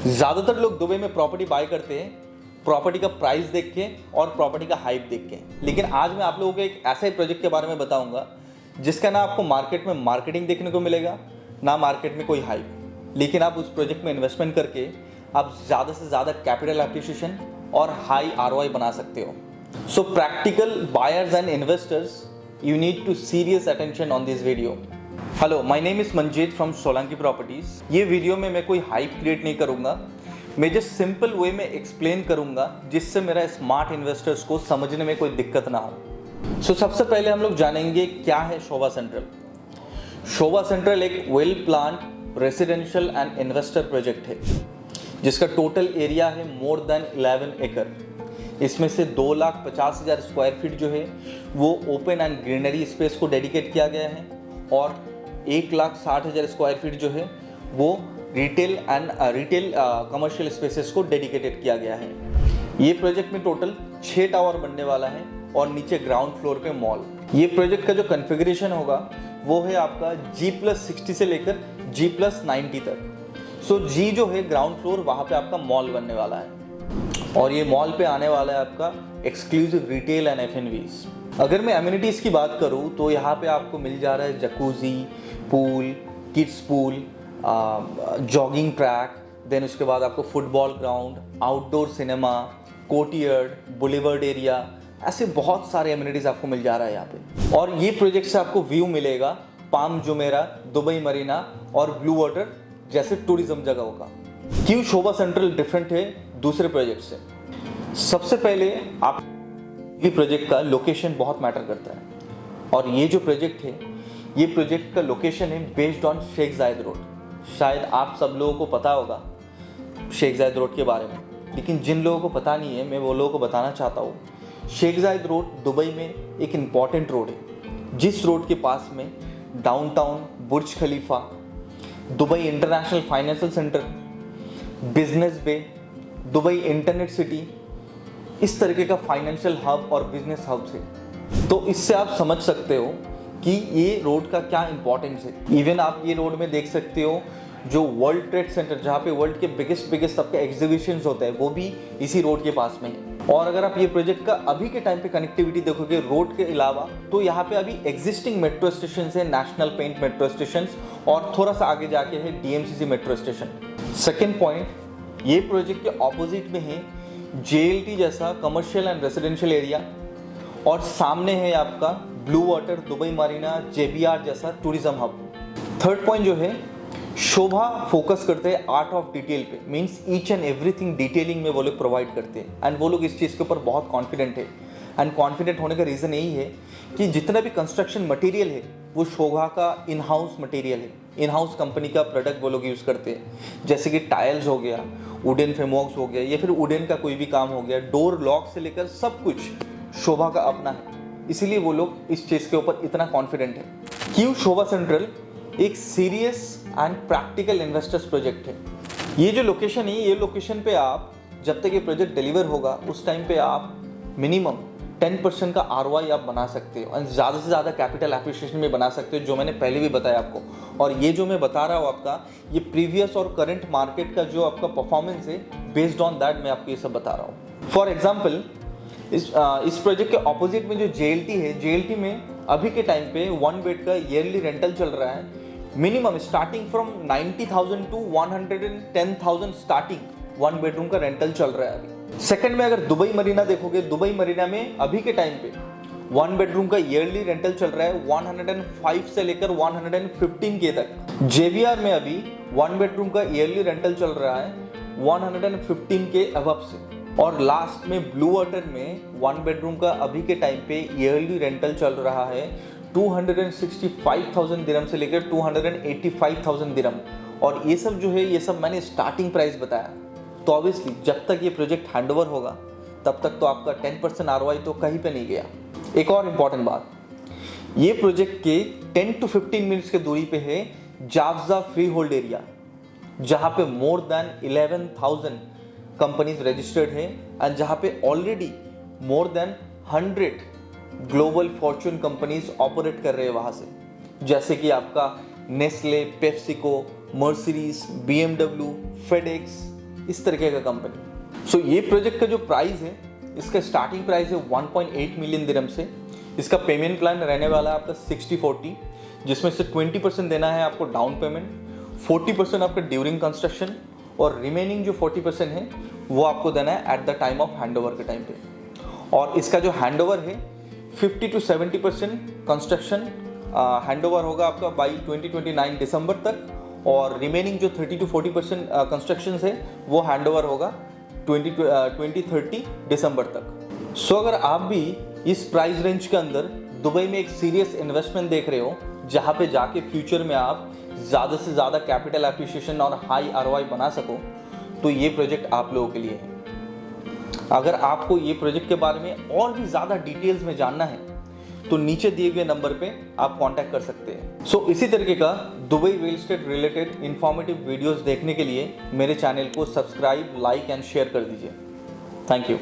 ज़्यादातर लोग दुबई में प्रॉपर्टी बाय करते हैं प्रॉपर्टी का प्राइस देख के और प्रॉपर्टी का हाइप देख के। लेकिन आज मैं आप लोगों को एक ऐसे प्रोजेक्ट के बारे में बताऊंगा जिसका ना आपको मार्केट में मार्केटिंग देखने को मिलेगा, ना मार्केट में कोई हाइप, लेकिन आप उस प्रोजेक्ट में इन्वेस्टमेंट करके आप ज़्यादा से ज़्यादा कैपिटल एप्रिसिएशन और हाई आरओआई बना सकते हो। सो practical buyers and investors, you need to serious attention on this video. Hello, my name is Manjeet from Solanki properties. ये वीडियो में मैं कोई हाइप क्रिएट नहीं करूंगा, मैं जस्ट सिंपल वे में एक्सप्लेन करूंगा जिससे मेरा स्मार्ट इन्वेस्टर्स को समझने में कोई दिक्कत ना हो। सबसे पहले हम लोग जानेंगे क्या है शोभा सेंट्रल। शोभा सेंट्रल एक well planned residential and investor project है जिसका टोटल एरिया है मोर देन 11 एकड़। इसमें से 2,50,000 स्क्वायर फीट जो है वो ओपन एंड ग्रीनरी स्पेस को डेडिकेट किया गया है और 1,60,000 स्क्वायर फीट जो है वो रिटेल कमर्शियल स्पेसेस को डेडिकेटेड किया गया है। ये प्रोजेक्ट में टोटल 6 टावर बनने वाला है और नीचे ग्राउंड फ्लोर पे मॉल। ये प्रोजेक्ट का जो कन्फिगरेशन होगा वो है आपका G+60 से लेकर G+90 तक। G जो है ग्राउंड फ्लोर, वहाँ पे आपका मॉल बनने वाला है और ये मॉल पे आने वाला है आपका एक्सक्लूसिव रिटेल एंड F&Bs। अगर मैं एमिनिटीज़ की बात करूँ तो यहाँ पे आपको मिल जा रहा है jacuzzi, pool, kids pool, jogging track, then उसके बाद आपको football ground, outdoor cinema, courtyard, boulevard area, ऐसे बहुत सारे एमिनिटीज़ आपको मिल जा रहा है यहाँ पे। और ये प्रोजेक्ट से आपको व्यू मिलेगा पाम जुमेरा, दुबई मरीना और ब्लू वाटर जैसे टूरिज्म जगहों का। क्यों शोभा सेंट्रल डिफरेंट है दूसरे प्रोजेक्ट से? सबसे पहले आप ये प्रोजेक्ट का लोकेशन बहुत मैटर करता है और ये जो प्रोजेक्ट है ये प्रोजेक्ट का लोकेशन है बेस्ड ऑन शेख जायद रोड। शायद आप सब लोगों को पता होगा शेख जायद रोड के बारे में, लेकिन जिन लोगों को पता नहीं है मैं वो लोगों को बताना चाहता हूँ। शेख जायद रोड दुबई में एक इम्पॉर्टेंट रोड है जिस रोड के पास में downtown, Burj Khalifa, Dubai international financial centre, business bay, Dubai internet city, इस तरीके का फाइनेंशियल हब और बिजनेस हब है। तो इससे आप समझ सकते हो कि ये रोड का क्या इंपॉर्टेंस है। इवन आप ये रोड में देख सकते हो जो वर्ल्ड ट्रेड सेंटर, जहाँ पे वर्ल्ड के बिगेस्ट आपके एग्जीबिशंस होते हैं, वो भी इसी रोड के पास में है। और अगर आप ये प्रोजेक्ट का अभी के टाइम पे कनेक्टिविटी देखोगे रोड के अलावा, तो यहाँ पे अभी एग्जिस्टिंग मेट्रो स्टेशन है, नेशनल पेंट मेट्रो स्टेशन, और थोड़ा सा आगे जाके है DMCC metro station. Second point, ये प्रोजेक्ट के ऑपोजिट में है JLT जैसा कमर्शियल एंड रेसिडेंशियल एरिया और सामने है आपका blue water, Dubai Marina, JBR जैसा टूरिज्म हब। थर्ड पॉइंट जो है, शोभा फोकस करते हैं आर्ट ऑफ डिटेल पे, means each and everything detailing में वो लोग प्रोवाइड करते हैं एंड वो लोग इस चीज़ के ऊपर बहुत कॉन्फिडेंट है। एंड कॉन्फिडेंट होने का रीज़न यही है कि जितना भी कंस्ट्रक्शन मटेरियल है वो शोभा का इन हाउस मटेरियल है, इन हाउस कंपनी का प्रोडक्ट वो लोग यूज़ करते हैं। जैसे कि टाइल्स हो गया, वुडन फ्रेमवर्क्स हो गया, या फिर वुडन का कोई भी काम हो गया, डोर लॉक से लेकर सब कुछ शोभा का अपना है। इसीलिए वो लोग इस चीज़ के ऊपर इतना कॉन्फिडेंट है। क्यों शोभा सेंट्रल एक serious and practical investors project है। ये जो लोकेशन है, ये लोकेशन पे आप जब तक ये प्रोजेक्ट डिलीवर होगा उस टाइम पे आप मिनिमम 10% का ROI आप बना सकते हो और ज़्यादा से ज़्यादा कैपिटल एप्रिसिएशन में बना सकते हो, जो मैंने पहले भी बताया आपको। और ये जो मैं बता रहा हूँ आपका, ये प्रीवियस और करंट मार्केट का जो आपका परफॉर्मेंस है, बेस्ड ऑन दैट मैं आपको ये सब बता रहा हूँ। फॉर एग्जाम्पल, इस प्रोजेक्ट के ऑपोजिट में जो JLT है, JLT में अभी के टाइम पे 1 बेड का ईयरली रेंटल चल रहा है minimum starting from 90,000 to 110,000 starting 1 bedroom का रेंटल चल रहा है अभी। सेकंड में अगर दुबई मरीना देखोगे, दुबई मरीना में अभी के टाइम पे 1 बेडरूम का ईयरली रेंटल चल रहा है 105 से लेकर 115K तक। JBR में अभी 1 बेडरूम का ईयरली रेंटल चल रहा है 115K अबव से। और लास्ट में ब्लू वाटर में 1 बेडरूम का अभी के टाइम पे ईयरली रेंटल चल रहा है 265,000 दिरहम से लेकर 285,000 दिरहम। और ये सब जो है, ये सब मैंने स्टार्टिंग प्राइस बताया। तो ऑब्वियसली जब तक ये प्रोजेक्ट हैंडओवर होगा तब तक तो आपका 10% ROI तो कहीं पे नहीं गया। एक और इम्पॉर्टेंट बात, ये प्रोजेक्ट के 10 to 15 मिनट्स के दूरी पे है जाफजा फ्री होल्ड एरिया, जहाँ पे मोर देन 11,000 कंपनीज रजिस्टर्ड है एंड जहाँ पे already more than 100 global Fortune companies operate कर रहे हैं वहाँ से, जैसे कि आपका Nestle, PepsiCo, Mercedes, BMW, FedEx, इस तरीके का कंपनी। सो ये प्रोजेक्ट का जो प्राइस है, इसका स्टार्टिंग प्राइस है 1.8 मिलियन दिरहम से। इसका पेमेंट प्लान रहने वाला है आपका 60-40, जिसमें से 20% देना है आपको डाउन पेमेंट, 40% आपका ड्यूरिंग कंस्ट्रक्शन, और रिमेनिंग जो 40% है वो आपको देना है at the time of handover के टाइम पे। और इसका जो हैंडओवर है 50 to 70% कंस्ट्रक्शन हैंडओवर होगा आपका बाई 2029 दिसंबर तक, और रिमेनिंग जो 30 to 40% कंस्ट्रक्शन है वो हैंडओवर होगा 2030 दिसंबर तक। सो अगर आप भी इस प्राइस रेंज के अंदर दुबई में एक सीरियस इन्वेस्टमेंट देख रहे हो, जहाँ पे जाके फ्यूचर में आप ज़्यादा से ज़्यादा कैपिटल एप्रिसिएशन और हाई ROI बना सको, तो ये प्रोजेक्ट आप लोगों के लिए है। अगर आपको ये प्रोजेक्ट के बारे में और भी ज़्यादा डिटेल्स में जानना है तो नीचे दिए गए नंबर पे आप कांटेक्ट कर सकते हैं। सो इसी तरीके का Dubai real estate related informative videos देखने के लिए मेरे चैनल को सब्सक्राइब, लाइक एंड शेयर कर दीजिए। Thank you.